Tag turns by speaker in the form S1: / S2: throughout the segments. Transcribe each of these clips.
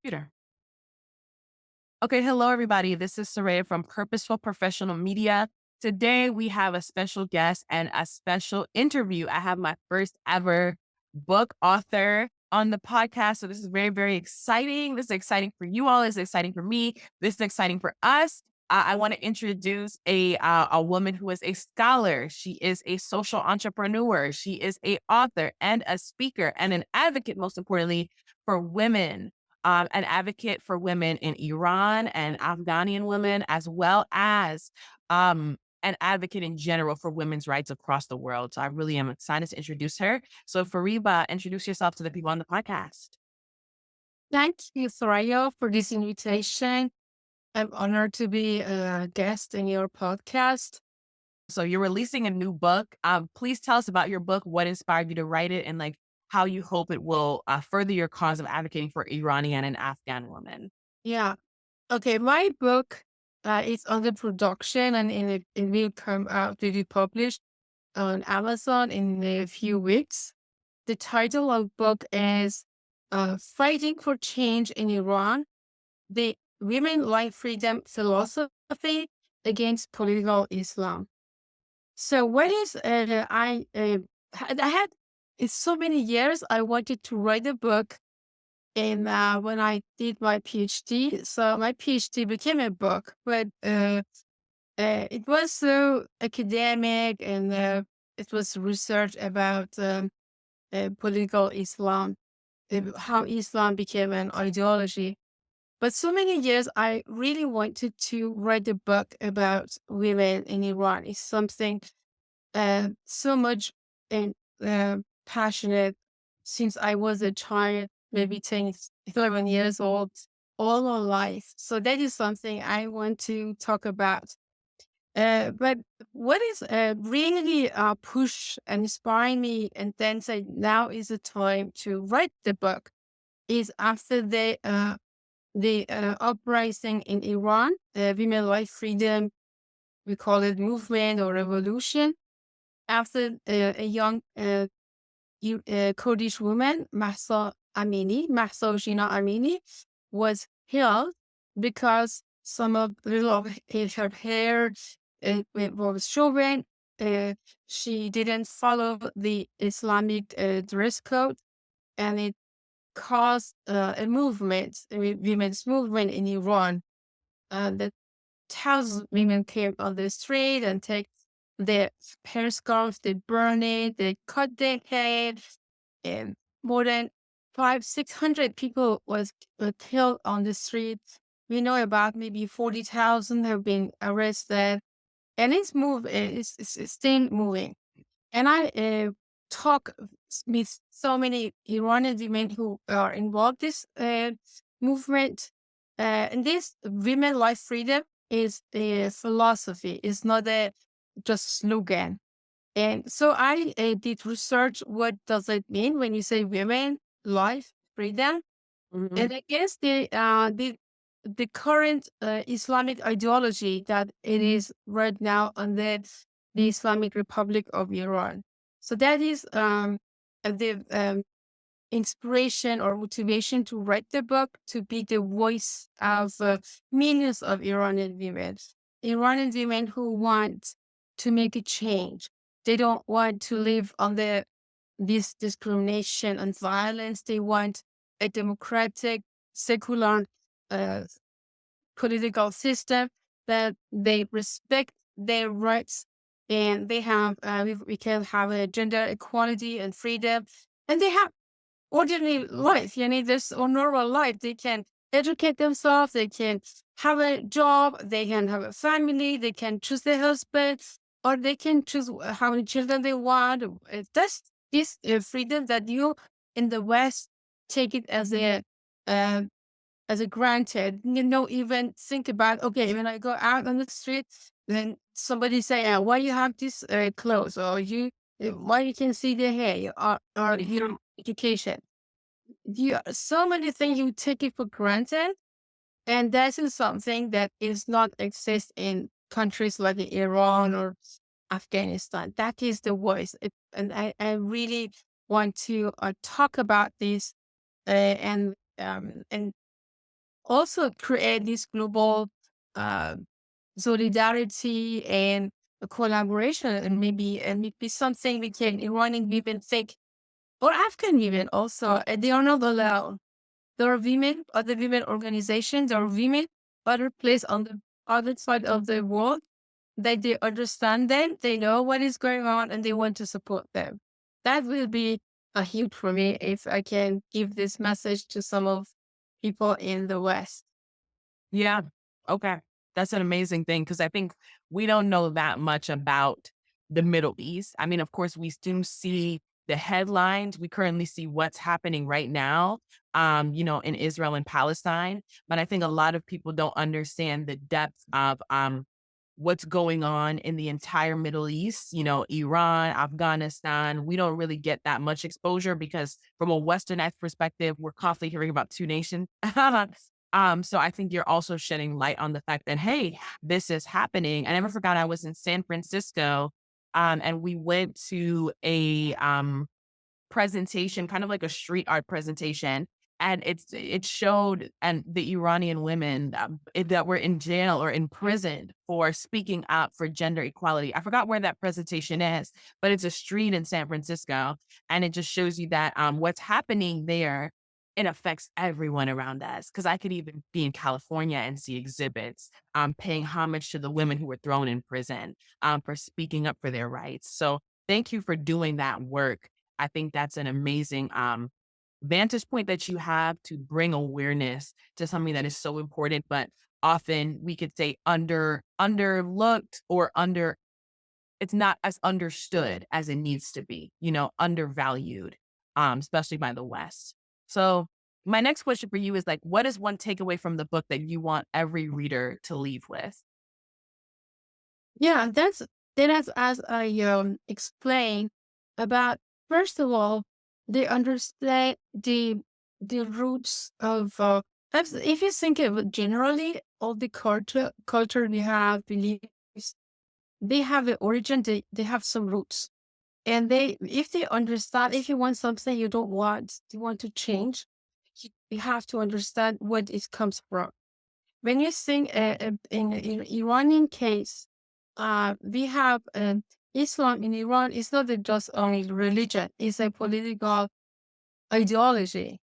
S1: Computer. Okay, hello everybody. This is Saraya from Purposeful Professional Media. Today we have a special guest and a special interview. I have my first ever book author on the podcast. So this is very, very exciting. This is exciting for you all. This is exciting for me. This is exciting for us. I want to introduce a woman who is a scholar. She is a social entrepreneur. She is a author and a speaker and an advocate, most importantly, for women, an advocate for women in Iran and Afghani women, as well as an advocate in general for women's rights across the world. So I really am excited to introduce her. So Fariba, introduce yourself to the people on the podcast.
S2: Thank you, Soraya, for this invitation. I'm honored to be a guest in your podcast.
S1: So you're releasing a new book. Please tell us about your book, what inspired you to write it, and like how you hope it will further your cause of advocating for Iranian and Afghan women.
S2: Yeah. Okay. My book is under production and it will come out to be published on Amazon in a few weeks. The title of book is Fighting for Change in Iran, the Women Life Freedom Philosophy Against Political Islam. So what is I had it's so many years I wanted to write a book and when I did my PhD. So my PhD became a book, but it was so academic and it was research about political Islam, how Islam became an ideology. But so many years, I really wanted to write a book about women in Iran. It's something so much and passionate since I was a child, maybe 10, 11 years old, all our life. So that is something I want to talk about. But what is really push and inspire me and then say now is the time to write the book is after the uprising in Iran, the women life freedom, we call it movement or revolution. After a young Kurdish woman, Mahsa Amini, was killed because some of little of her hair it was showing. Uh, she didn't follow the Islamic dress code, and it caused a movement, a women's movement in Iran. That thousands of women came on the street and take their hair scarves, they burn it, they cut their hair, and more than 600 people were killed on the streets. We know about maybe 40,000 have been arrested, and it's still moving. And I talk with so many Iranian women who are involved this movement. And this women life freedom is a philosophy. It's not a just slogan. And so I did research. What does it mean when you say women life freedom?
S1: Mhm.
S2: And I guess the current Islamic ideology that it is right now under the Islamic Republic of Iran. So that is the inspiration or motivation to write the book, to be the voice of millions of Iranian women who want to make a change. They don't want to live under this discrimination and violence. They want a democratic, secular uh, political system that they respect their rights and they have we can have a gender equality and freedom, and they have ordinary life. You need this or normal life. They can educate themselves. They can have a job. They can have a family. They can choose their husband, or they can choose how many children they want. That's this freedom that you in the West take it uh, as a granted. You don't even think about, okay, when I go out on the street, then somebody say, why you have this clothes, or why you can see the hair, or your education. So many things you take it for granted, and that is something that is not exist in countries like Iran or Afghanistan. That is the voice. And I really want to talk about this and also create this global uh, solidarity and collaboration, and maybe something we can Iranian women think, or Afghan women also. They are not alone. There are women, other women organizations, there are women other place on the other side of the world that they understand them, they know what is going on, and they want to support them. That will be a huge for me if I can give this message to some of people in the West.
S1: Yeah. Okay. That's an amazing thing because I think we don't know that much about the Middle East. I mean, of course, we do see the headlines. We currently see what's happening right now, in Israel and Palestine. But I think a lot of people don't understand the depth of what's going on in the entire Middle East, Iran, Afghanistan. We don't really get that much exposure because from a Westernized perspective, we're constantly hearing about two nations. So I think you're also shedding light on the fact that, hey, this is happening. I never forgot I was in San Francisco, and we went to a presentation, kind of like a street art presentation. And it showed and the Iranian women that were in jail or in prison for speaking up for gender equality. I forgot where that presentation is, but it's a street in San Francisco, and it just shows you that what's happening there, it affects everyone around us. Because I could even be in California and see exhibits paying homage to the women who were thrown in prison for speaking up for their rights. So thank you for doing that work. I think that's an amazing vantage point that you have to bring awareness to something that is so important, but often we could say underlooked or it's not as understood as it needs to be, undervalued, especially by the West. So my next question for you is like, what is one takeaway from the book that you want every reader to leave with?
S2: Yeah, that's as I explained about, first of all, they understand the roots of if you think of it generally, all the culture we have, beliefs, they have an origin, they have some roots. And they if they understand, if you want something you want to change, you have to understand what it comes from. When you think in Iranian case, we have Islam in Iran is not just only religion; it's a political ideology,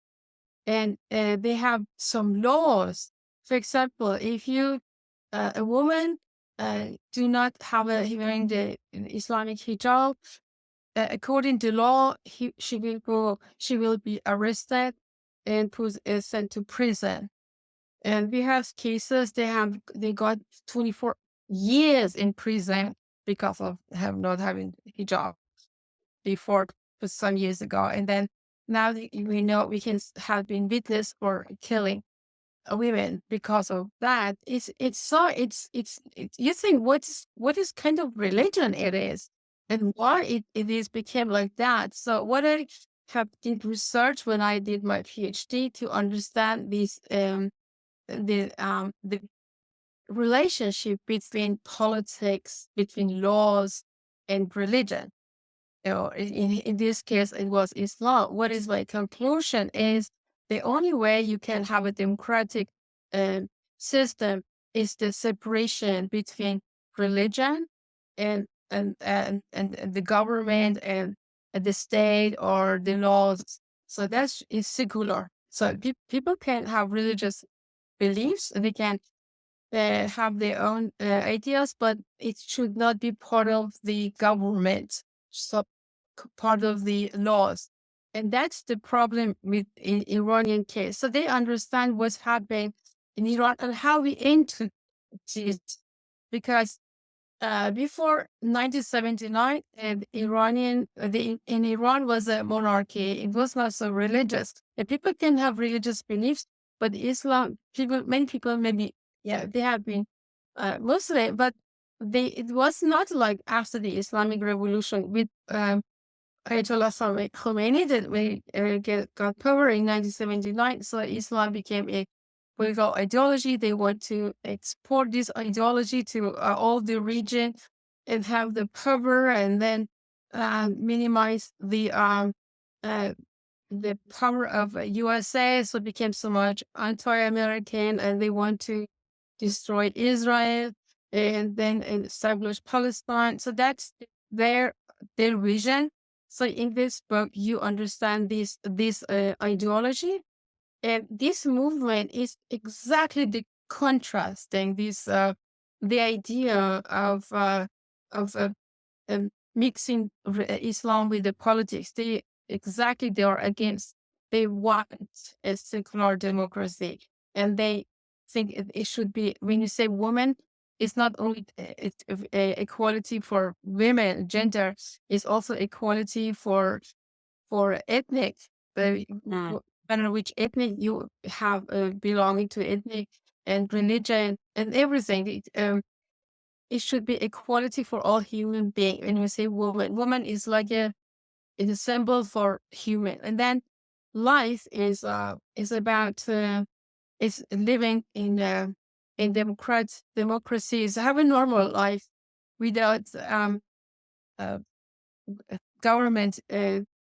S2: and they have some laws. For example, if you a woman do not have wearing the Islamic hijab, according to law, she will be arrested and sent to prison. And we have cases they got 24 years in prison because of have not having hijab before for some years ago. And then now we know we can have been witness for killing women because of that. It's you think what is kind of religion it is and why it is became like that. So what I have did research when I did my PhD to understand these the relationship between politics, between laws and religion. In this case, it was Islam. What is my conclusion is the only way you can have a democratic um, system is the separation between religion and the government and the state or the laws. So that's is secular. So people can have religious beliefs, they can have their own ideas, but it should not be part of the government, so part of the laws. And that's the problem with Iranian case. So they understand what's happening in Iran and how we enter it. Because before 1979, in Iran was a monarchy. It was not so religious. And people can have religious beliefs, but many people maybe, yeah, they have been Muslim, but it was not like after the Islamic Revolution with Ayatollah Khomeini that we got power in 1979. So Islam became a political ideology. They want to export this ideology to all the region and have the power, and then minimize uh, the power of USA, so became so much anti-American, and they want to destroy Israel and then establish Palestine. So that's their their vision. So in this book, you understand this ideology, and this movement is exactly the contrasting this the idea of mixing Islam with the politics. They are against. They want a secular democracy, and they think it should be. When you say woman, it's not only equality for women, gender. It's also equality for ethnic. No matter which ethnic you have, belonging to ethnic and religion and everything. It should be equality for all human beings. When we say woman, woman is like is a symbol for human, and then life is about is living in democracies, have a normal life without uh, government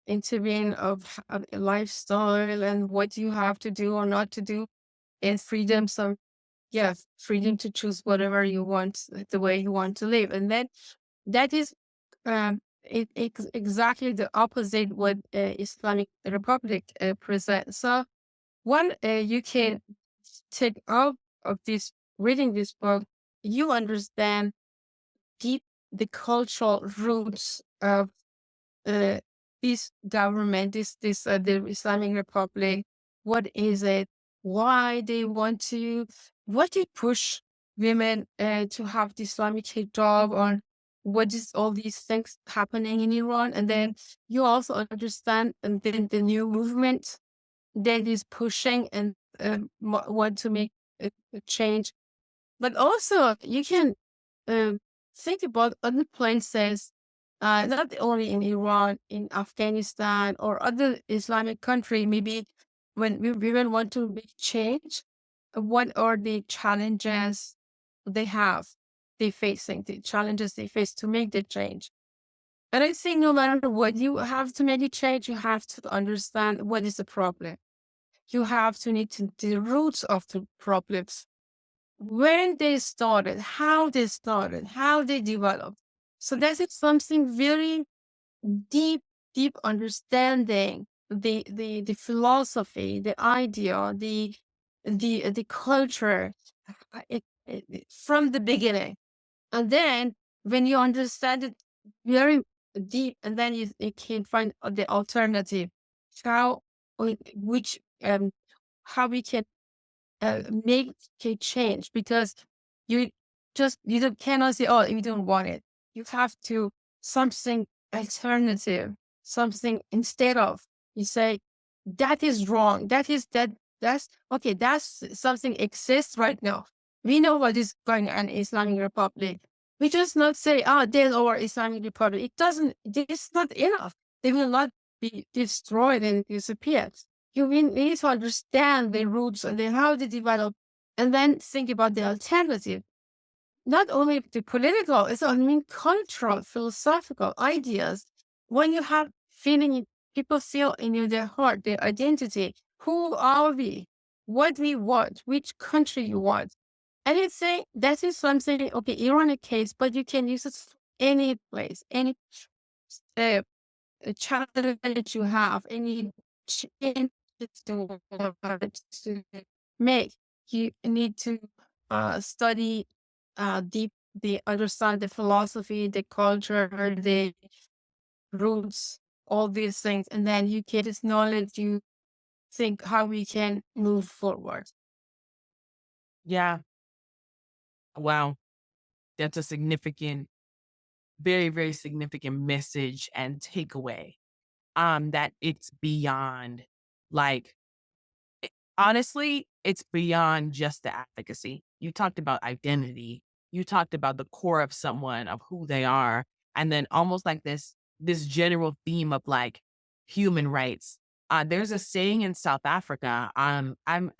S2: intervene of a lifestyle and what you have to do or not to do, and freedom. So yes, freedom to choose whatever you want, the way you want to live, and then that is it's exactly the opposite what Islamic Republic presents. So when you can take out of this reading this book, you understand deep the cultural roots of uh, this government, this the Islamic Republic. What is it? Why they want to? What they push women to have the Islamic hijab on? What is all these things happening in Iran? And then you also understand, and then the new movement that is pushing and want to make a change. But also, you can um, think about other places, not only in Iran, in Afghanistan, or other Islamic country. Maybe when women want to make change, what are the challenges they have, they facing, the challenges they face to make the change. And I think no matter what you have to make a change, you have to understand what is the problem. You have to need to the roots of the problems, when they started, how they developed. So that is something very deep, deep understanding the philosophy, the idea, the culture, from the beginning. And then when you understand it very deep, and then you can find the alternative, how which how we can make a change, because you you don't cannot say, oh, you don't want it. You have to something alternative, something instead of. You say that is wrong. That's okay. That's something exists right now. We know what is going on in Islamic Republic. We just not say, oh, there's our Islamic Republic. It doesn't. It's not enough. They will not be destroyed and disappear. You need to understand the roots and then how they develop, and then think about the alternative. Not only the political, it's I mean cultural, philosophical ideas. When you have feeling, people feel in their heart, their identity. Who are we? What we want? Which country you want? And it's saying that is something. Okay, Iran a case, but you can use it any place, any uh, challenge you have, any change to to make. You need to study deep, the understand the philosophy, the culture, the roots, all these things, and then you get this knowledge. You think how we can move forward.
S1: Yeah. Wow. That's a significant, very, very significant message and takeaway. That it's beyond, like, honestly, it's beyond just the advocacy. You talked about identity. You talked about the core of someone, of who they are, and then almost like this general theme of like human rights. There's a saying in South Africa. I'm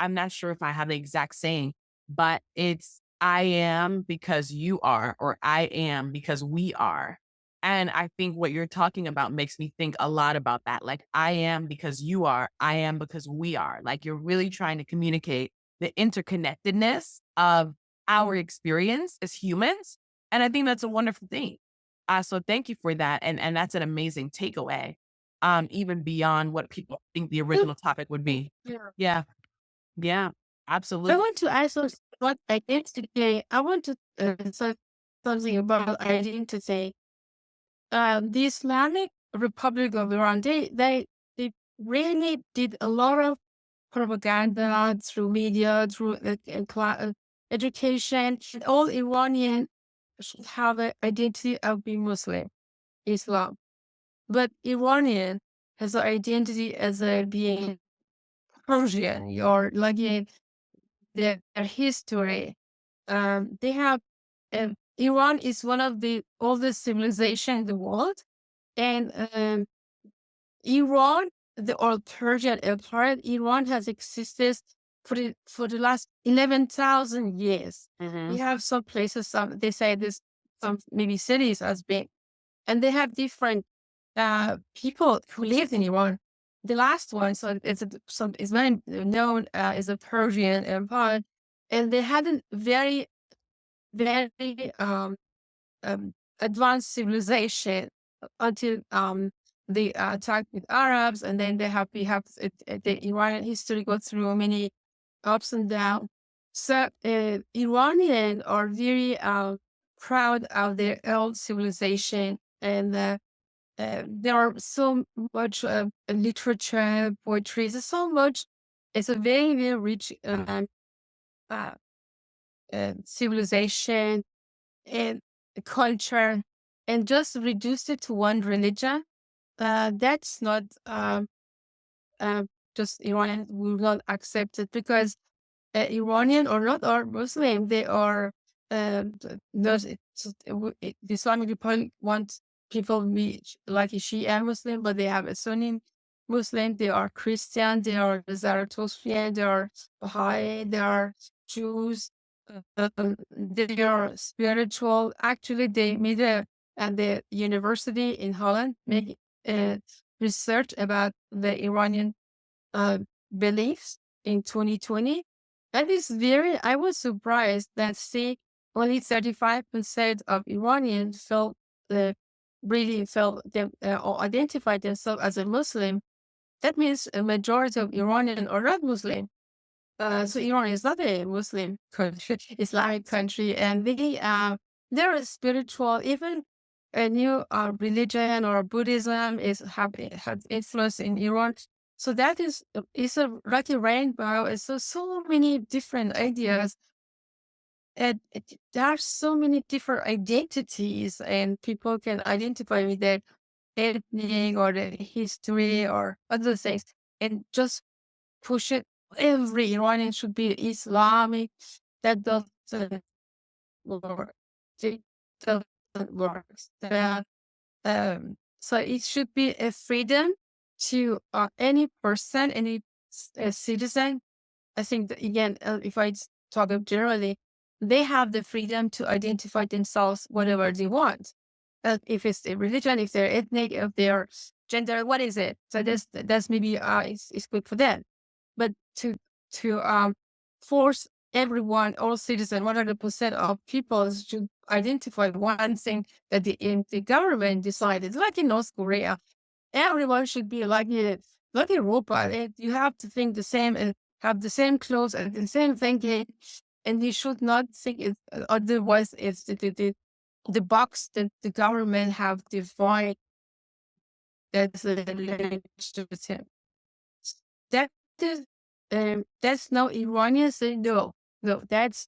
S1: not sure if I have the exact saying, but it's "I am because you are," or "I am because we are." And I think what you're talking about makes me think a lot about that. Like, I am because you are, I am because we are. Like, you're really trying to communicate the interconnectedness of our experience as humans. And I think that's a wonderful thing. So thank you for that. And that's an amazing takeaway, even beyond what people think the
S2: So,
S1: original topic would be.
S2: yeah.
S1: Yeah. Yeah.
S2: I
S1: Absolutely.
S2: want to ask us what identity. I want to say something about identity. The Islamic Republic of Iran, they really did a lot of propaganda through media, through education. And all Iranian should have an identity of being Muslim, Islam. But Iranian has an identity as a being Persian or like their history. They have Iran is one of the oldest civilization in the world, and Iran, the old Persian Empire, Iran has existed for the last 11,000 years.
S1: Hmm.
S2: We have some places, some they say this, some maybe cities as big, and they have different people who lived in Iran. The last one, so some is very known as a Persian Empire, and they had a very advanced civilization until the attack with Arabs, and then we have the Iranian history go through many ups and downs. So Iranian are very proud of their old civilization, and there are so much literature, poetry. There's so much. It's a very rich uh, civilization and culture, and just reduce it to one religion. That's not just Iranian will not accept it because Iranian or not are Muslim. They are the Islamic Republic wants people to be like a Shia Muslim, but they have a Sunni Muslim. They are Christian. They are Zoroastrian. They are Baha'i. They are Jews. They are spiritual. Actually, they made a at the university in Holland make research about the Iranian uh, beliefs in 2020. That is very, I was surprised that see only 35% of Iranians felt really felt them or identified themselves as a Muslim. That means a majority of Iranians are not Muslim. So Iran is not a Muslim country, Islamic country, and they're spiritual. Even a new religion or Buddhism has influence in Iran. So that is it's a like a rainbow. It's so many different ideas, and there are so many different identities, and people can identify with their ethnic or their history or other things, and just push it. Every Iranian should be Islamic. That doesn't work. It doesn't work. So it should be a freedom to any person, any citizen. I think that, again, if talk of generally, they have the freedom to identify themselves whatever they want. If it's a religion, if they're ethnic, if they're gender, what is it? So that's maybe it's good for them. But to force everyone, all citizens, 100% of people should identify one thing that the government decided, like in North Korea, everyone should be like a robot. You have to think the same and have the same clothes and the same thinking, and you should not think it otherwise. It's the box that the government have defined that's the legitimate. That is, that's no Iranian say no, no. That's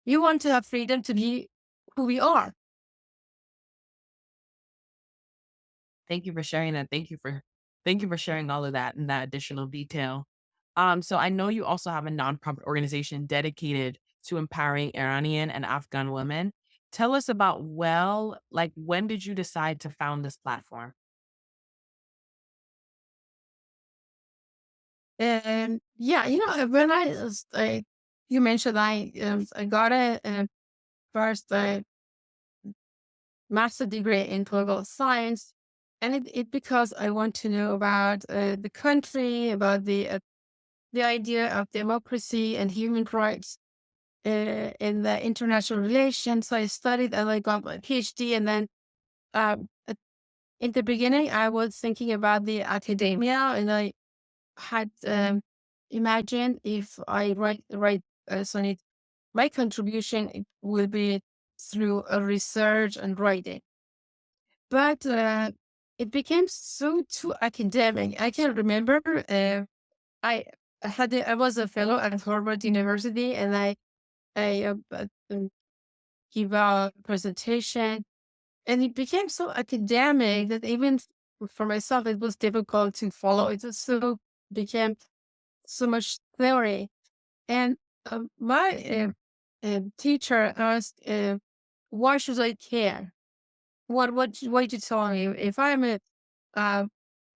S2: you want to have freedom to be who we are.
S1: Thank you for sharing that. Thank you for sharing all of that and that additional detail. So I know you also have a nonprofit organization dedicated to empowering Iranian and Afghan women. Tell us about like when did you decide to found this platform?
S2: And yeah, when you mentioned I got a first master degree in political science. And it because I want to know about the country, about the idea of democracy and human rights in the international relations. So I studied and I got my PhD. And then in the beginning, I was thinking about the academia, and I had imagined if I write sonnet, my contribution it will be through a research and writing. But it became so too academic. I can remember I I was a fellow at Harvard University, and I give a presentation, and it became so academic that even for myself it was difficult to follow. It was so became so much theory. And my teacher asked, "Why should I care? Why you tell me if I'm uh,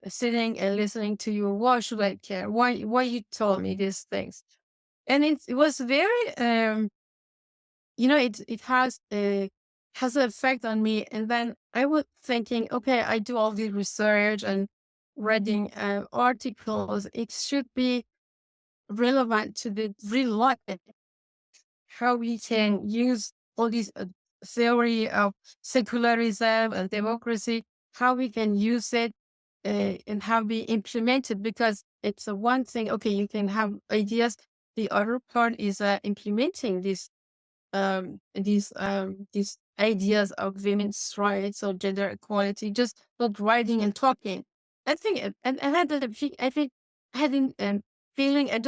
S2: sitting and listening to you? Why should I care? Why you told me these things?" And it was very it has an effect on me. And then I was thinking, okay, I do all the research and reading articles. It should be relevant to the real life, how we can use all these theory of secularism and democracy, how we can use it and how we implement it, because it's a one thing. Okay, you can have ideas. The other part is implementing these ideas of women's rights or gender equality, just not writing and talking. I think, and I had that, I think I had feeling, and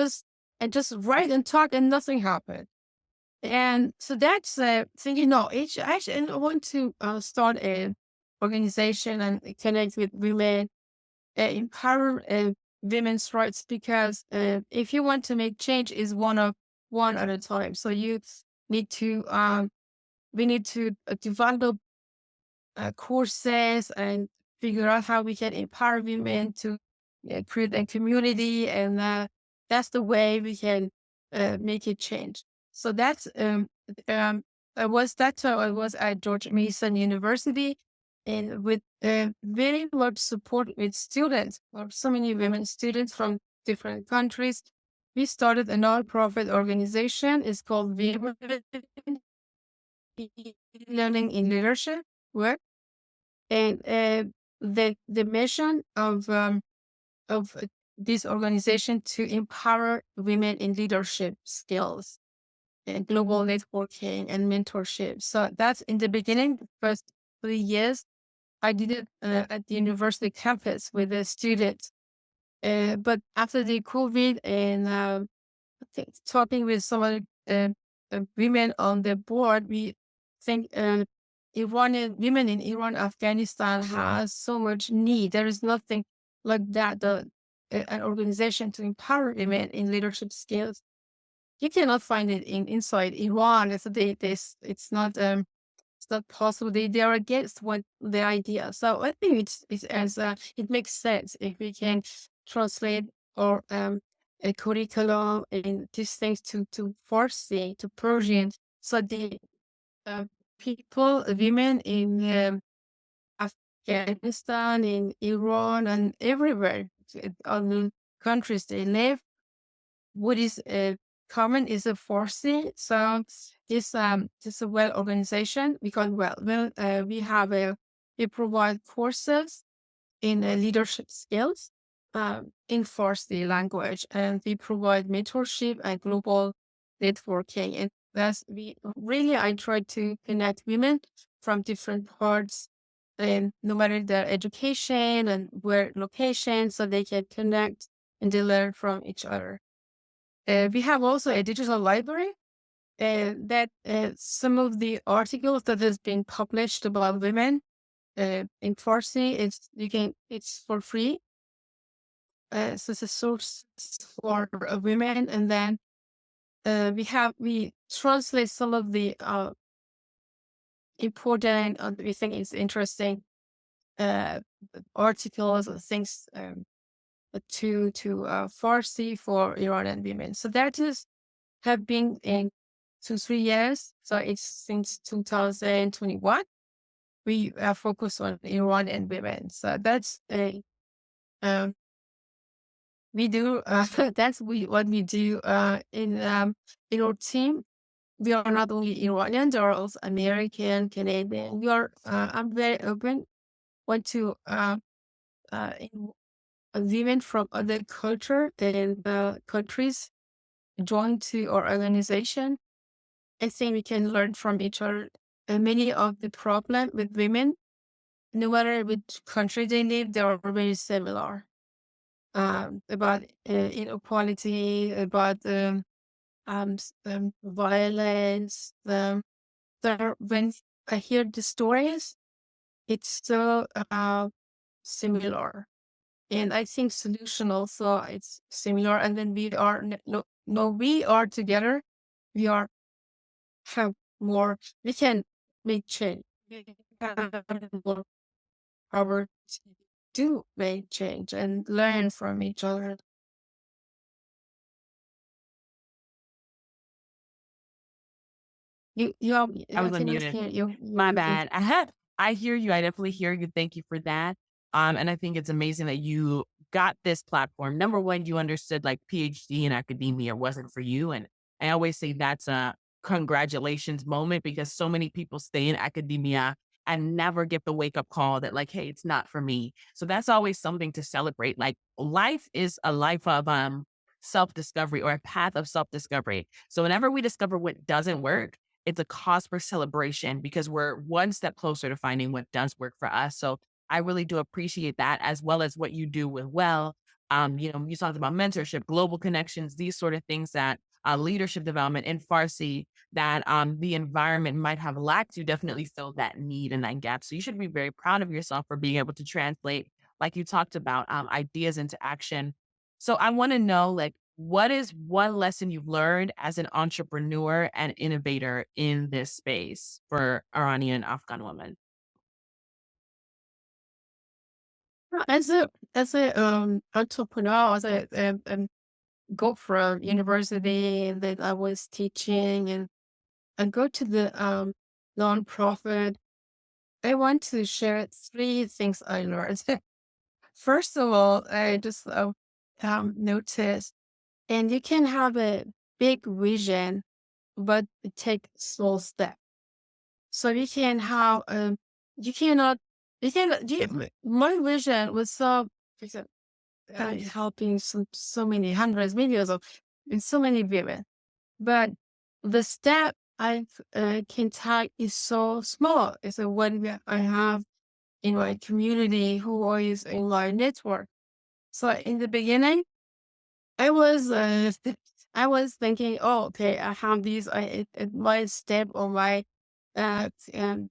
S2: just write and talk and nothing happened. And so that's thinking, no, I want to start a organization and connect with women, empower women's rights, because if you want to make change, is one at a time. So you need to we need to develop courses and figure out how we can empower women to create a community, and that's the way we can make it change. So that's how I was at George Mason University, and with very much support with students, or so many women students from different countries. We started a nonprofit organization. It's called Women Learning in Leadership Work. And the mission of this organization to empower women in leadership skills and global networking and mentorship. So that's in the beginning, the first 3 years, I did it at the university campus with the students. But after the COVID and talking with some other women on the board, we think Iranian women in Iran, Afghanistan has so much need. There is nothing like that. An organization to empower women in leadership skills. You cannot find it inside Iran. It's not possible. They are against what the idea. So I think it makes sense if we can translate or a curriculum and these things to Farsi, to Persian, so the uh, people, women in Afghanistan, in Iran, and everywhere, on the countries they live, what is common is a Farsi. So this a well organization, because we provide courses in leadership skills in Farsi language, and we provide mentorship and global networking. And that's we really I try to connect women from different parts, and no matter their education and where location, so they can connect and they learn from each other. We have also a digital library that some of the articles that has been published about women in Farsi, it's for free. So it's a source for women, and then we translate some of the important, we think it's interesting uh, articles or things to Farsi for Iranian women. So that is have been in 2 3 years. So it's since 2021. we focus on Iran and women. So that's a um, we do that's what we do in our team. We are not only Iranian, there are also American, Canadian. We are I'm very open. Want to in, women from other culture and countries join to our organization. I think we can learn from each other. Many of the problem with women, no matter which country they live, they are very similar. About inequality, about violence. When I hear the stories, it's so similar, and I think solution also it's similar. And when we are no, we are together, we are have more. We can make change. We have more power to do make change and learn from each other.
S1: I was
S2: I cannot
S1: unmuted.
S2: hear you.
S1: My
S2: You
S1: bad. I hear you. I definitely hear you. Thank you for that. And I think it's amazing that you got this platform. Number one, you understood like PhD in academia wasn't for you. And I always say that's a congratulations moment because so many people stay in academia and never get the wake up call that like, hey, it's not for me. So that's always something to celebrate. Like life is a life of self discovery or a path of self discovery. So whenever we discover what doesn't work, it's a cause for celebration because we're one step closer to finding what does work for us. So I really do appreciate that as well as what you do with well. You talked about mentorship, global connections, these sort of things that leadership development in Farsi that the environment might have lacked. You definitely filled that need and that gap. So you should be very proud of yourself for being able to translate, like you talked about, ideas into action. So I want to know, like, what is one lesson you've learned as an entrepreneur and innovator in this space for Iranian and Afghan women?
S2: as a entrepreneur, as a go from university that I was teaching and go to the nonprofit. I want to share three things I learned. First of all, I just noticed, and you can have a big vision, but take small steps. So you can have you cannot you cannot you, my vision was so helping so many hundreds, millions of and so many women. But the step I can take is so small. It's a one that I have in my community who is in my network. So in the beginning, I was I was thinking, oh, okay, I have these. My step or my uh, um,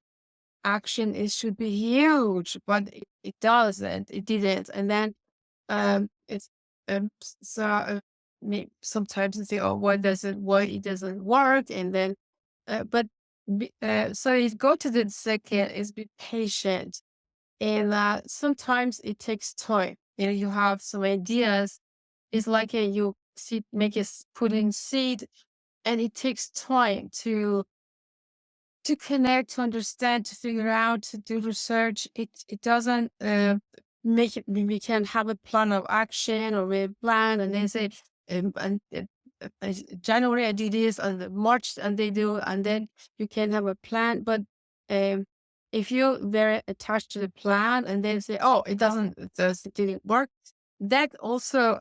S2: action it should be huge, but it doesn't. It didn't, and then it's so sometimes you say, oh, why it doesn't work, and then but so you go to the second is be patient, and sometimes it takes time. You have some ideas. It's like you seed make a putting seed, and it takes time to connect, to understand, to figure out, to do research. It doesn't make it. We can have a plan of action or a plan, and they say, and January I do this, and the March and they do, and then you can have a plan. But um, if you're very attached to the plan, and they say, oh, it didn't work, that also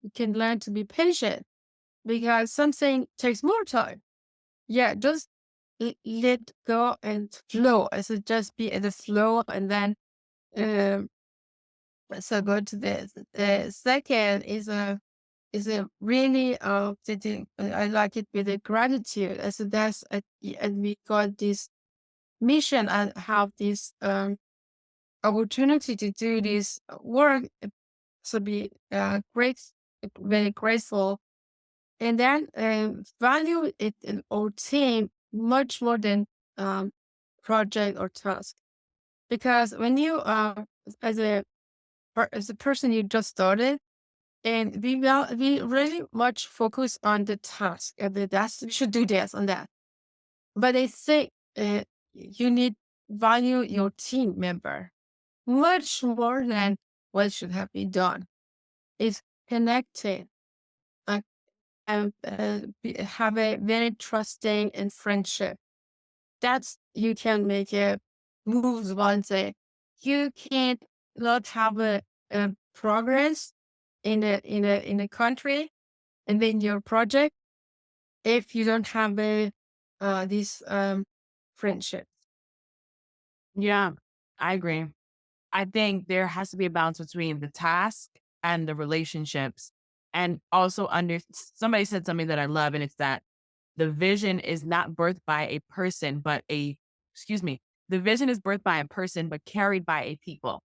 S2: you can learn to be patient because something takes more time. Yeah, just let go and flow. I should just be in the flow, and then um, so go to this. The second is a really I like it with a gratitude. I said that's and we got this mission and have this opportunity to do this work. So be great, very grateful, and then value it in our team much more than um, project or task. Because when you as a person you just started, and we really much focus on the task and that's we should do this and that. But I think you need value your team member much more than what should have been done. Is connected, uh, and have a very trusting and friendship. That's you can make a moves one day. You can't not have a progress in a country and in your project if you don't have a this friendship.
S1: Yeah, I agree. I think there has to be a balance between the task and the relationships. And also somebody said something that I love, and it's that the vision is not birthed by a person, but excuse me, the vision is birthed by a person, but carried by a people.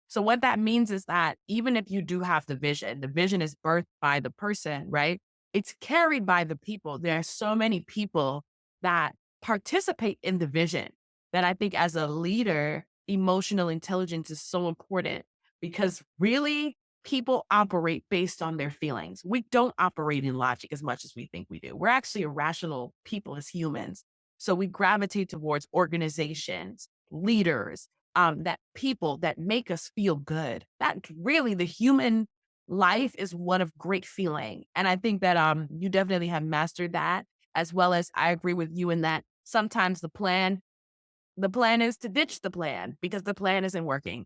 S1: So what that means is that even if you do have the vision is birthed by the person, right? It's carried by the people. There are so many people that participate in the vision that I think as a leader, emotional intelligence is so important because really people operate based on their feelings. We don't operate in logic as much as we think we do. We're actually irrational people as humans. So we gravitate towards organizations, leaders, that people that make us feel good. That really the human life is one of great feeling. And I think that you definitely have mastered that, as well as I agree with you in that sometimes the plan is to ditch the plan because the plan isn't working.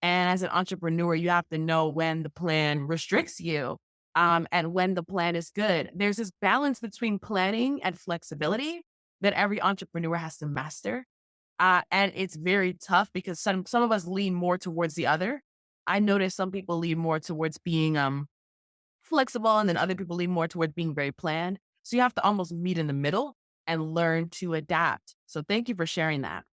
S1: And as an entrepreneur, you have to know when the plan restricts you, and when the plan is good. There's this balance between planning and flexibility that every entrepreneur has to master. And it's very tough because some of us lean more towards the other. I notice some people lean more towards being flexible, and then other people lean more towards being very planned. So you have to almost meet in the middle and learn to adapt. So thank you for sharing that.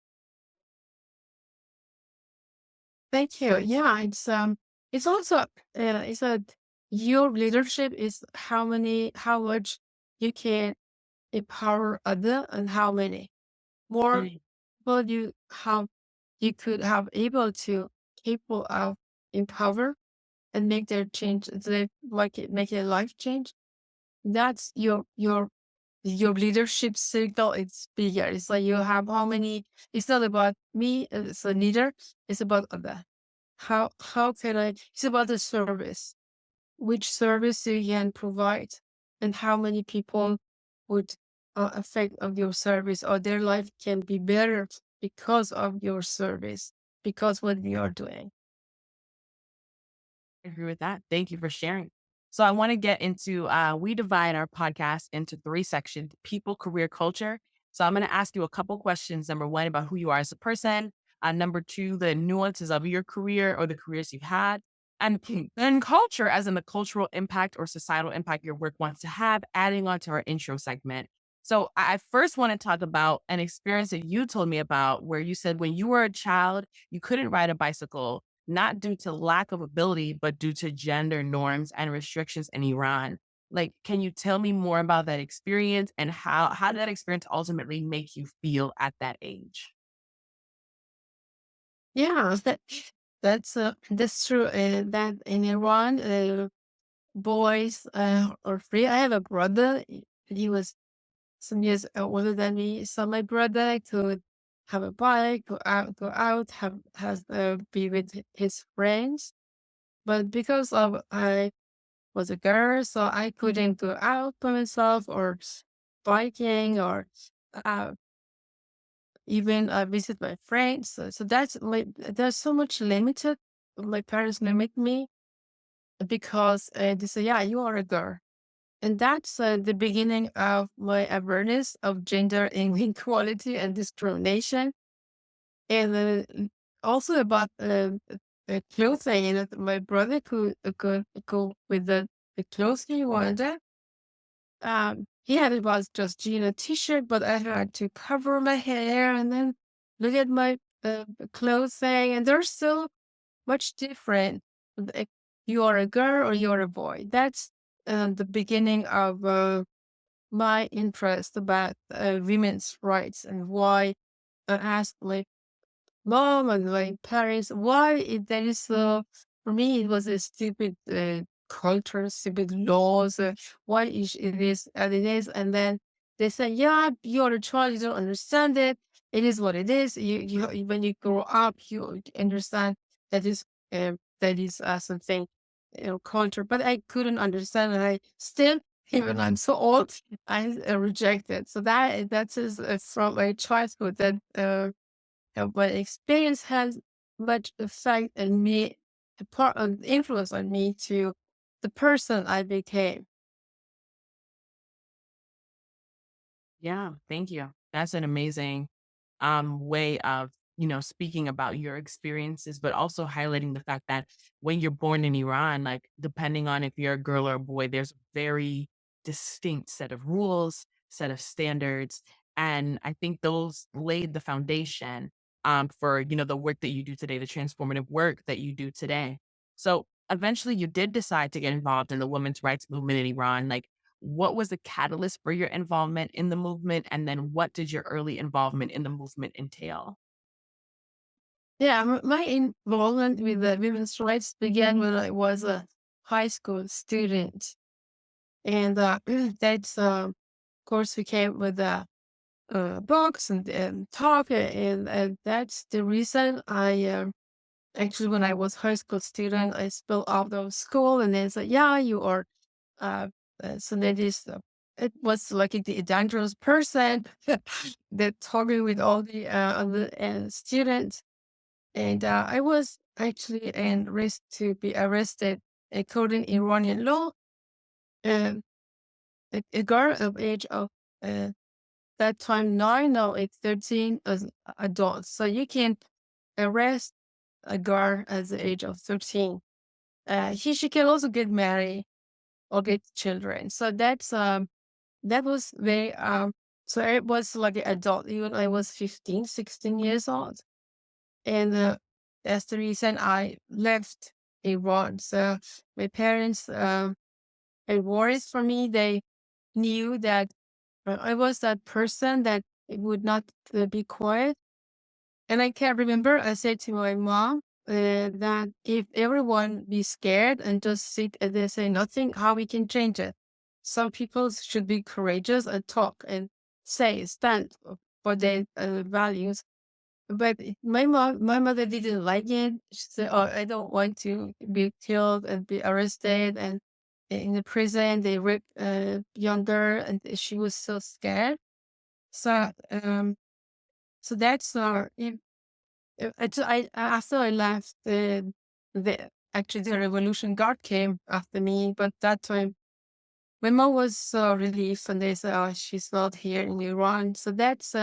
S2: Thank you. Yeah, it's also it's a your leadership is how much you can empower other and how many more
S1: Mm.
S2: people you could have able to capable of empower and make their change make their life change. That's your leadership circle is bigger. It's like you have how many. It's not about me as a leader. It's about other. How can I? It's about the service. Which service you can provide, and how many people would affect of your service, or their life can be better because of your service, because what you are doing.
S1: I agree with that. Thank you for sharing. So I want to get into we divide our podcast into three sections: people, career, culture. So I'm going to ask you a couple questions. Number one, about who you are as a person. Number two, the nuances of your career or the careers you've had. And culture, as in the cultural impact or societal impact your work wants to have, adding on to our intro segment. So I first want to talk about an experience that you told me about where you said when you were a child, you couldn't ride a bicycle, not due to lack of ability, but due to gender norms and restrictions in Iran. Like, can you tell me more about that experience and how did that experience ultimately make you feel at that age?
S2: Yeah, that's true. That in Iran, boys are free. I have a brother. He was some years older than me. So my brother could have a bike, go out, have has be with his friends. But because of I was a girl, so I couldn't go out by myself or biking or uh, even visit my friends. So that's my there's so much limited. My parents limit me because they say, "Yeah, you are a girl." And that's the beginning of my awareness of gender inequality and discrimination. And also about clothing. My brother could go with the clothes he wanted. He had it was just jean and t-shirt, but I had to cover my hair and then look at my clothing. And they're so much different. Like, you are a girl or you're a boy. That's the beginning of my interest about women's rights and why I asked my mom and my parents why that is so. For me, it was a stupid culture, stupid laws. Why is it is as it is, and then they say, "Yeah, you're a child, you don't understand it." it is what it is. When you grow up, you understand that that is something, culture. But I couldn't understand, and I still, even I'm so old, I reject it. So that is from my childhood that my experience has much effect on me, a part of influence on me to the person I became.
S1: Yeah, thank you. That's an amazing way of, speaking about your experiences, but also highlighting the fact that when you're born in Iran, like depending on if you're a girl or a boy, there's a very distinct set of rules, set of standards. And I think those laid the foundation for, the work that you do today, the transformative work that you do today. So eventually you did decide to get involved in the women's rights movement in Iran. Like, what was the catalyst for your involvement in the movement? And then what did your early involvement in the movement entail?
S2: Yeah, my involvement with the women's rights began when I was a high school student, and that's of course we came with books and talk, and that's the reason I actually, when I was high school student, I spilled out of school, and then said, "Yeah, you are." Uh, so that is, it was like a dangerous person that talking with all the other students, and I was actually in risk to be arrested according Iranian law. Um, a girl of age of uh, that time 9, now it's 13 as adults. So you can arrest a girl at the age of 13. She can also get married or get children. So that was very so it was like an adult even I was 15, 16 years old. And that's the reason I left Iran. So my parents had worries for me. They knew that I was that person that it would not be quiet. And I can remember I said to my mom that if everyone be scared and just sit and they say nothing, how we can change it? Some people should be courageous and talk and say, stand for their values. But my mother didn't like it. She said, "Oh, I don't want to be killed and be arrested and in the prison. They rape younger," and she was so scared. So so that's after I left, the actually the revolution guard came after me, but that time my mom was so relieved, and they said, "Oh, she's not here in Iran." So that's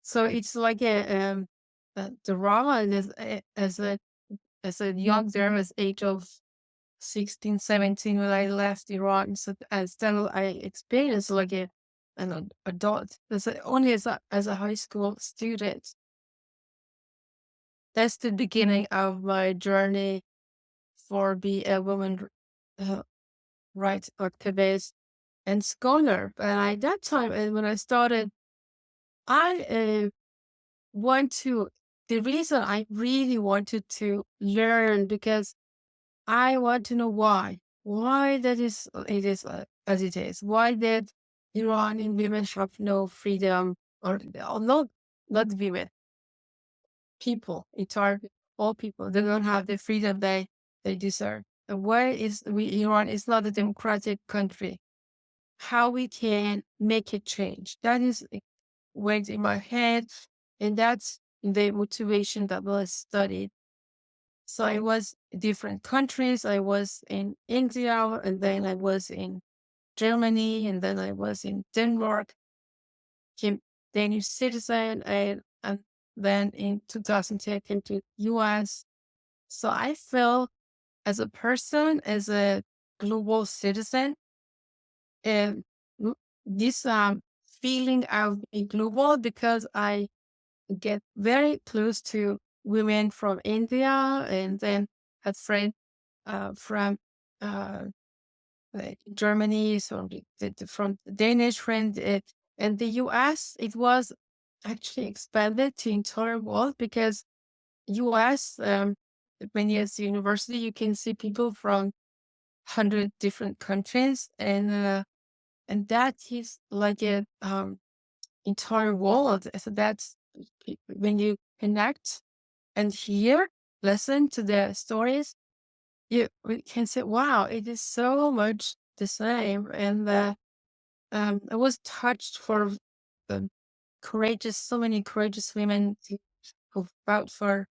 S2: so it's like a drama, and as a young girl, as age of 16, 17, when I left Iran, so as still I experienced like an adult, only as a high school student. That's the beginning of my journey for be a woman uh, rights activist and scholar. And at that time, and when I started, I want to. The reason I really wanted to learn because I want to know why that is it is as it is. Why did Iranian women have no freedom, or not women, people, entire all people. They don't have the freedom they deserve. And why is Iran is not a democratic country? How we can make a change? That is went in my head, and that's the motivation that was studied. So I was in different countries. I was in India, and then I was in Germany, and then I was in Denmark, became Danish citizen, and then in 2010 came to US. So I feel as a person, as a global citizen, and this feeling of being global because I get very close to women from India, and then had friends from uh, like Germany, so from Danish friend, and the US. It was actually expanded to entire world because US, when you as university, you can see people from 100 different countries, and that is like a entire world. So that's when you connect and hear, listen to their stories, you we can say, wow, it is so much the same. And I was touched for the so many courageous women who fought for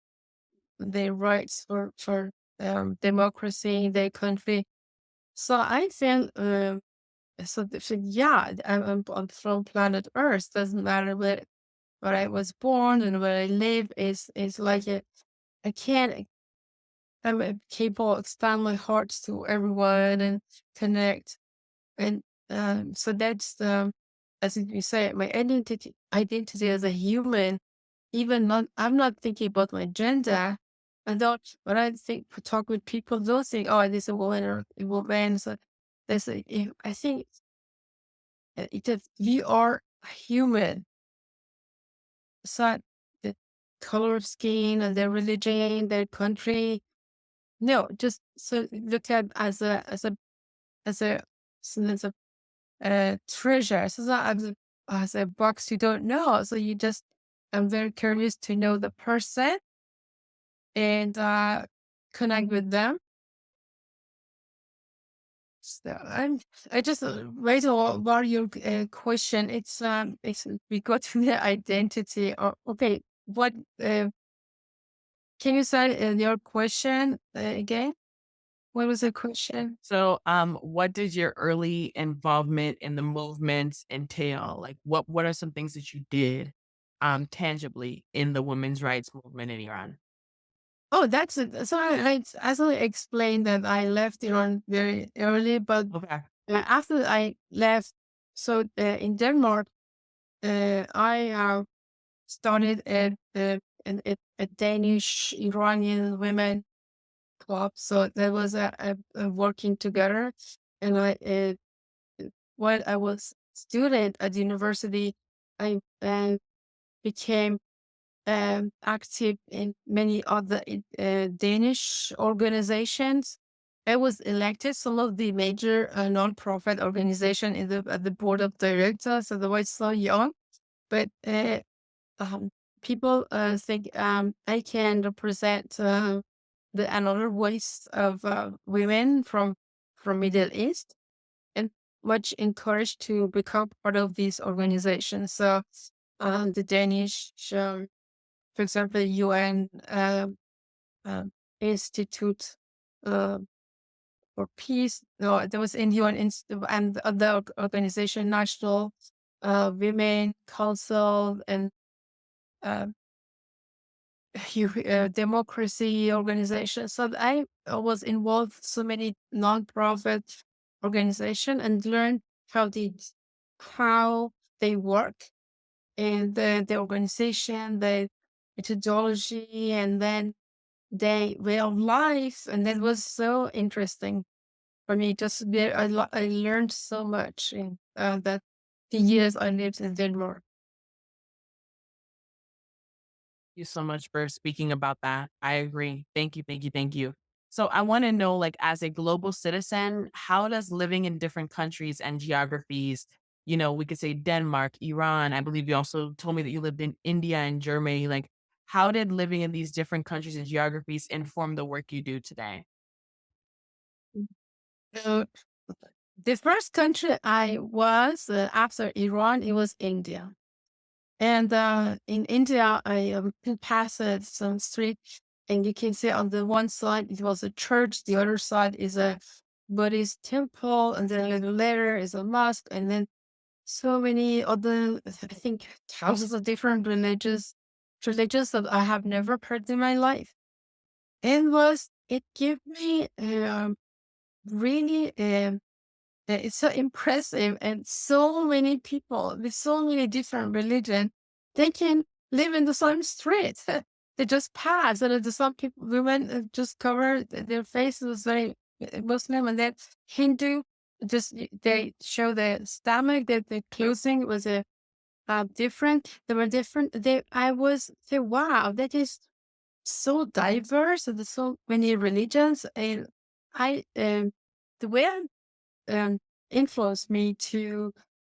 S2: their rights, for democracy in their country. So I feel, yeah, I'm from planet Earth. Doesn't matter where I was born and where I live. Is like I can't. I'm capable of expand my heart to everyone and connect. And so that's as you say, my identity as a human. Even not, I'm not thinking about my gender. I don't. When I think talk with people, don't think, oh, this is a woman or a woman. So there's I think it is, we are human. It's not the color of skin and their religion, their country. No, just so look at as a as a treasure. So not as a box you don't know. So you just, I'm very curious to know the person and connect with them. So I just wait about your question. It's we go to the identity. Or okay, what can you say your question again? What was the question?
S1: So, what did your early involvement in the movements entail? Like, what are some things that you did, tangibly in the women's rights movement in Iran?
S2: Oh, that's it. So I actually explained that I left Iran very early, but
S1: Okay.
S2: after I left, so in Denmark, I started a Danish Iranian women club. So there was a working together, and while I was student at university, I became active in many other Danish organizations. I was elected some of the major non-profit organization in the at the board of directors. So I was so young, but um, people think I can represent the another voice of women from Middle East, and much encouraged to become part of these organizations. So the Danish. For example, UN um, Institute uh, for Peace. No, there was in UN and the other organization, National Women Council, and uh, democracy organization. So I was involved so many nonprofit organization and learned how how they work and the organization, the methodology, and then their way of life. And that was so interesting for me. Just I learned so much in that the years I lived in Denmark.
S1: You so much for speaking about that. I agree. Thank you, thank you, thank you. So I want to know, like, as a global citizen, how does living in different countries and geographies, we could say Denmark, Iran, I believe you also told me that you lived in India and Germany. Like, how did living in these different countries and geographies inform the work you do today?
S2: So the first country I was after Iran, it was India. And in India, I passed some street, and you can see on the one side it was a church, the other side is a Buddhist temple, and then a little later is a mosque, and then so many other, I think, thousands of different religions that I have never heard in my life. It gave me really it's so impressive, and so many people with so many different religion, they can live in the same street. They just pass, and some people, women just cover their faces very Muslim, and then Hindu, just they show their stomach, that their clothing was different. They were different. I was say, wow, that is so diverse, and there's so many religions, and I the way I influenced me to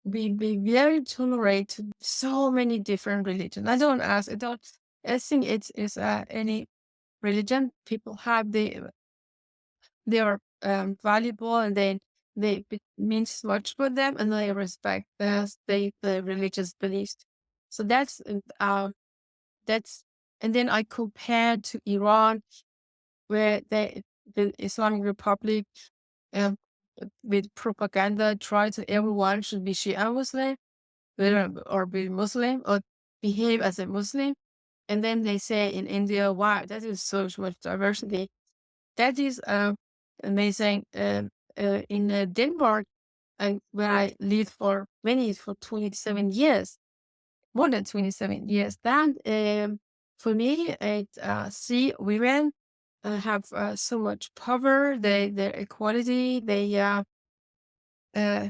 S2: be very tolerate to so many different religions. I don't ask. I think it's any religion people have. They are valuable, and it means much for them, and they respect the religious beliefs. So that's and then I compared to Iran, where the Islamic Republic, um, with propaganda, try to everyone should be Shia Muslim, or be Muslim, or behave as a Muslim. And then they say in India, wow, that is so much diversity. That is amazing. In Denmark, and where I lived for 27 years, more than 27 years. Then, for me, it see women have so much power. Their equality. They uh,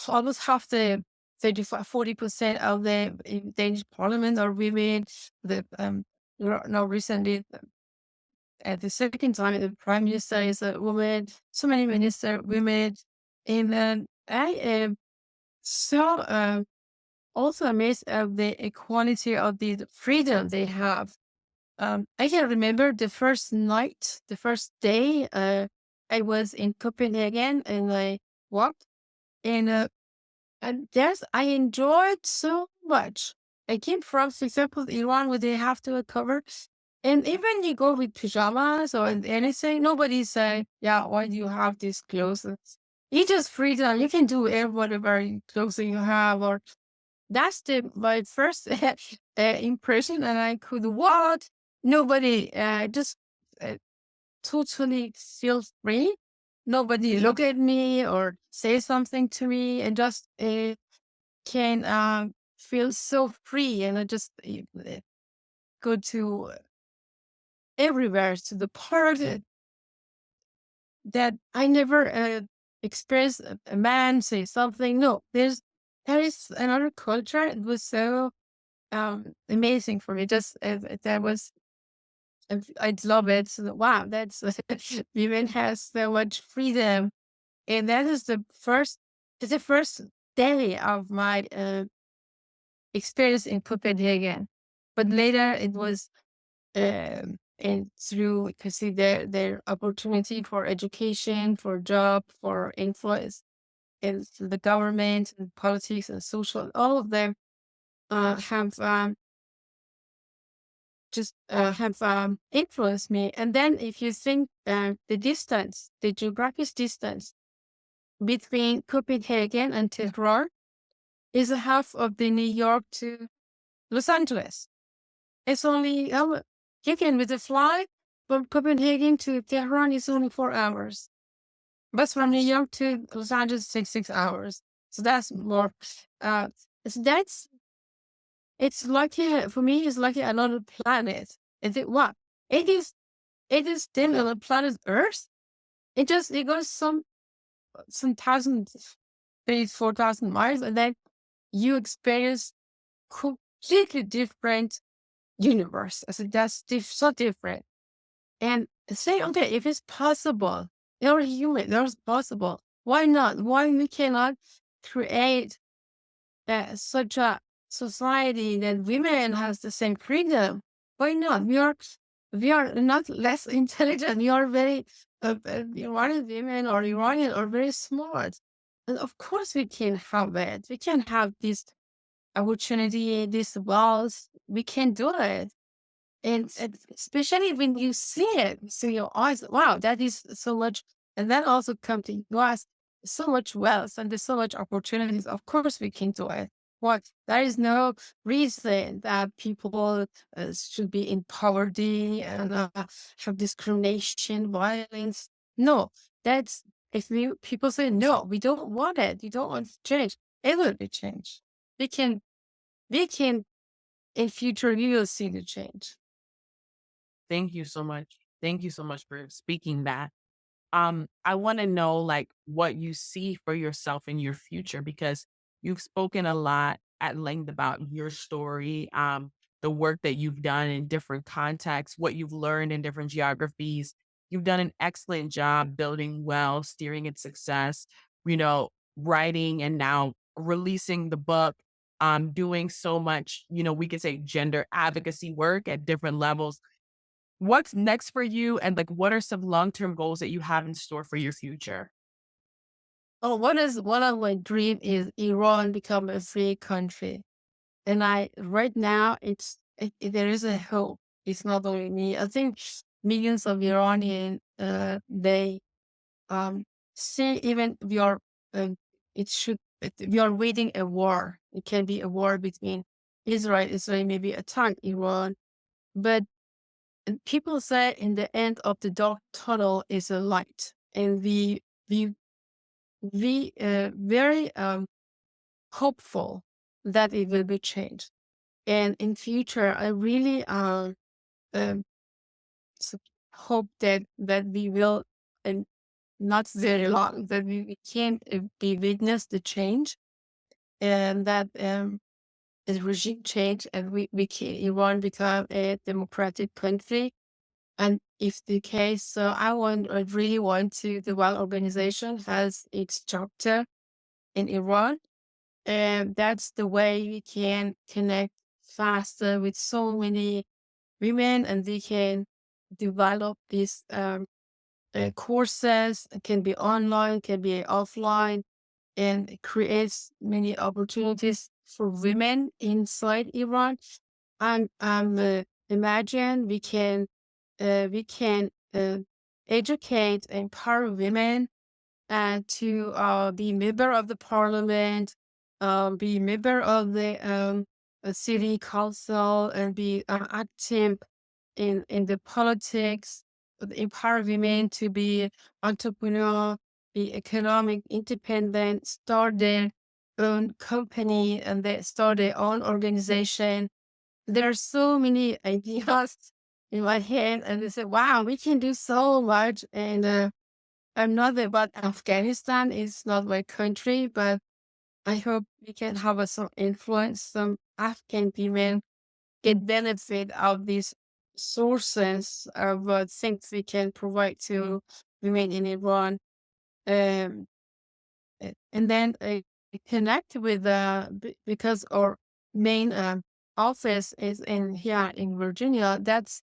S2: almost half the 35-40% of the Danish parliament are women. The now recently, at the second time, the prime minister is a woman. So many minister women, and then I am so also amazed of the equality of the freedom they have. I can remember the first night, the first day, I was in Copenhagen, and I walked, and I enjoyed so much. I came from, for example, Iran, where they have to cover, and even you go with pajamas or anything, nobody say, "Yeah, why do you have these clothes?" You just freedom. You can do whatever clothing you have, or that's the my first impression, and I could walk. Nobody just uh, totally feel free. Nobody look at me or say something to me, and just can feel so free, and I just go to everywhere, to the park, that I never experienced a man say something. No, there is another culture. It was so amazing for me. Just that was I love it. So, wow, that's women has so much freedom, and that is the first. It's the first day of my experience in Copenhagen, but later it was and through, because see their opportunity for education, for job, for influence in the government and politics and social, all of them have just have influenced me. And then if you think the distance, the geographic distance between Copenhagen and Tehran is a half of the New York to Los Angeles. It's only you can with a flight from Copenhagen to Tehran is only 4 hours, but from New York to Los Angeles takes 6 hours. So that's more. Uh, so that's it's like for me. It's like another planet. Is it what? It is. It is still on the planet Earth. It goes some thousand, maybe 4,000 miles, and then you experience completely different universe. So that's so different. And say, okay, if it's possible, you're human, it's possible. Why not? Why we cannot create such a society that women has the same freedom? Why not? We are not less intelligent. We are very Iranian women or Iranian are very smart, and of course we can have it. We can have this opportunity, this wealth. We can do it. And especially when you see it, you see your eyes, wow, that is so much. And then also come to US, so much wealth and there's so much opportunities. Of course, we can do it. What? There is no reason that people should be in poverty and have discrimination, violence. No, that's if people say no, we don't want it. We don't want to change. It will be changed. We can, we can in future. We will see the change.
S1: Thank you so much. Thank you so much for speaking that. I want to know like what you see for yourself in your future because you've spoken a lot at length about your story, the work that you've done in different contexts, what you've learned in different geographies. You've done an excellent job building well, steering its success, you know, writing and now releasing the book, doing so much, we could say gender advocacy work at different levels. What's next for you? And like, what are some long-term goals that you have in store for your future?
S2: Oh, one of my dream is Iran become a free country. And I right now there is a hope. It's not only me. I think millions of Iranian they um see even we are we are waiting a war. It can be a war between Israel maybe attack Iran. But people say in the end of the dark tunnel is a light. And we very hopeful that it will be changed. And in future, I really um, s- hope that we will, and not very long, that we can be witness the change, and that the regime change, and we can Iran become a democratic country. And if the case, so I really want to the World Organization has its chapter in Iran. And that's the way we can connect faster with so many women, and we can develop these courses. It can be online, can be offline, and it creates many opportunities for women inside Iran. And imagine we can educate, empower women, and to be member of the parliament, be member of the city council, and be active in the politics, empower women to be entrepreneur, be economic independent, start their own company, and they start their own organization. There are so many ideas in my head, and I said, "Wow, we can do so much." And I'm not about Afghanistan. It's not my country, but I hope we can have some influence. Some Afghan women get benefit of these sources of things we can provide to women in Iran. Um, and then connect with because our main office is in here in Virginia. That's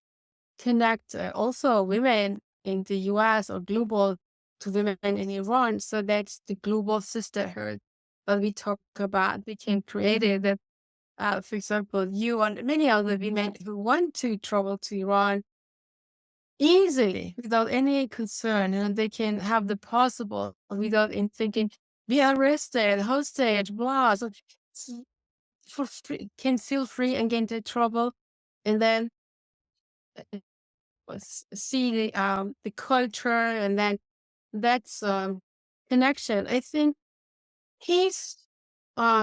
S2: connect also women in the US or global to women in Iran. So that's the global sisterhood that we talk about. We can create it that, for example, you and many other women who want to travel to Iran easily without any concern, and they can have the possible without in thinking, be arrested, hostage, blah. So for free, can feel free and get into trouble. And then see the culture, and then that's connection. I think peace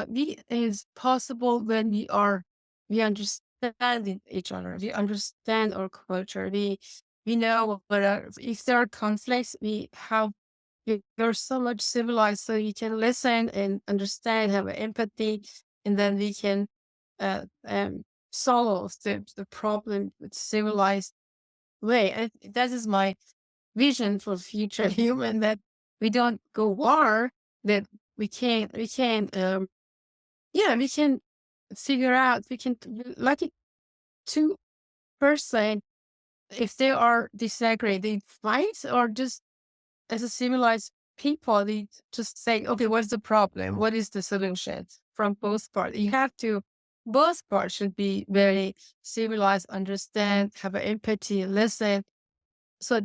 S2: we is possible when we understand each other. We understand our culture. We know what if there are conflicts, we're so much civilized, so you can listen and understand, have empathy, and then we can solve the problem with civilized way. That is my vision for future human, that we don't go war, that we can yeah, we can figure out, we can like it, two person, if they are disagree, they fight, or just as a civilized people, they just say, okay, what's the problem? What is the solution from both parts? You have to, both parts should be very civilized, understand, have empathy, listen. So,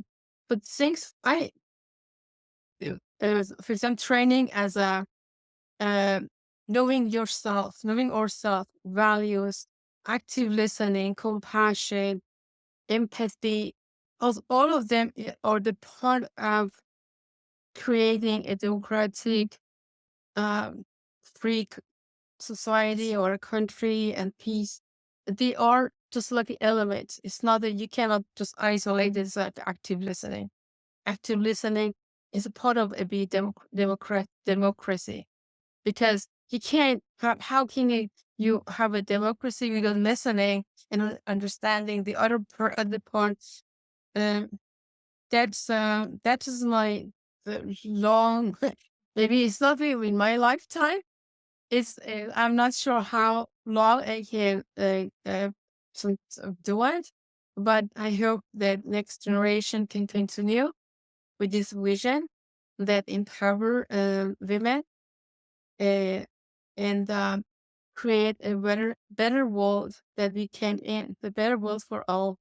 S2: but things I for example, training as a uh, knowing yourself, knowing ourselves, values, active listening, compassion, empathy, all of them are the part of creating a democratic, um, free society or a country and peace. They are just like elements. It's not that you cannot just isolate this as active listening. Active listening is a part of a democracy, because you can't how can you have a democracy without listening and understanding the other parts. um that is my long maybe it's not even in my lifetime, it's I'm not sure how long I can do it, but I hope that next generation can continue with this vision that empower women uh, and create a better world that we can in the better world for all.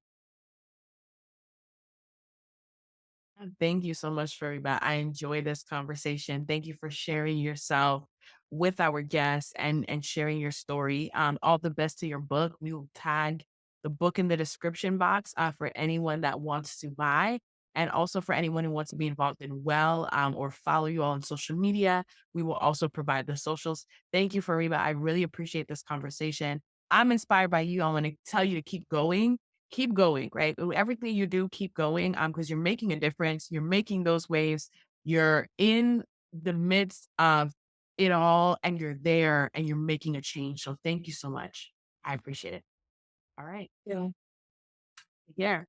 S1: Thank you so much, Fariba. I enjoy this conversation. Thank you for sharing yourself with our guests and sharing your story. All the best to your book. We will tag the book in the description box for anyone that wants to buy, and also for anyone who wants to be involved in well or follow you all on social media. We will also provide the socials. Thank you, Fariba. I really appreciate this conversation. I'm inspired by you. I want to tell you to keep going, right? Everything you do, keep going, because you're making a difference. You're making those waves. You're in the midst of it all, and you're there, and you're making a change. So thank you so much. I appreciate it. All right.
S2: Yeah.
S1: Yeah.